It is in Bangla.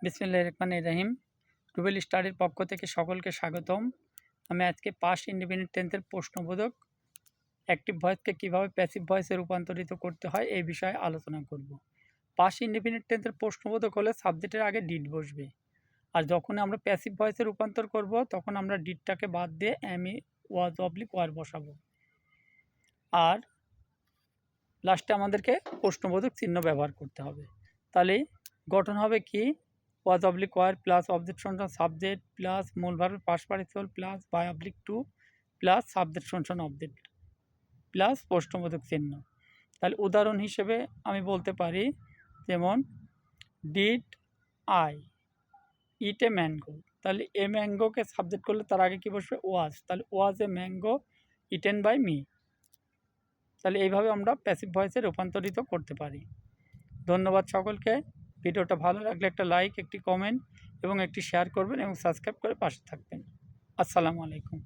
বিসমিল্লাহির রহমানির রহিম। রুবেল স্টাডির পক্ষ থেকে সকলকে স্বাগতম। আমি আজকে পাস্ট ইন্ডিপেন্ডেন্ট টেন্সের প্রশ্নবোধক অ্যাক্টিভ ভয়েসকে কীভাবে প্যাসিভ ভয়েসে রূপান্তরিত করতে হয় এই বিষয়ে আলোচনা করব। পাস্ট ইন্ডিপেন্ডেন্ট টেন্সের প্রশ্নবোধক হলে সাবজেক্টের আগে ডিড বসবে, আর যখন আমরা প্যাসিভ ভয়েসে রূপান্তর করব তখন আমরা ডিডটাকে বাদ দিয়ে এমই ওয়াজ অবলিক ওয়ার বসাবো, আর লাস্টে আমাদেরকে প্রশ্নবোধক চিহ্ন ব্যবহার করতে হবে। তাহলে গঠন হবে কি? Was oblique were plus object সমান সাবজেক্ট প্লাস মূল ভার্বের past participle plus by oblique to plus subject সমান অবজেক্ট প্লাস প্রশ্নবোধক চিহ্ন। তাহলে উদাহরণ হিসেবে আমি বলতে পারি, যেমন did I eat a mango. তাহলে এ ম্যাঙ্গোকে সাবজেক্ট করলে তার আগে কী বসবে? ওয়াজ। তাহলে was a mango eaten by me. তাহলে এইভাবে আমরা প্যাসিভ ভয়েসে রূপান্তরিত করতে পারি। ধন্যবাদ সকলকে। ভিডিওটা ভালো লাগলে একটা লাইক, একটি কমেন্ট এবং একটি শেয়ার করবেন এবং সাবস্ক্রাইব করে পাশে থাকবেন। আসসালামু আলাইকুম।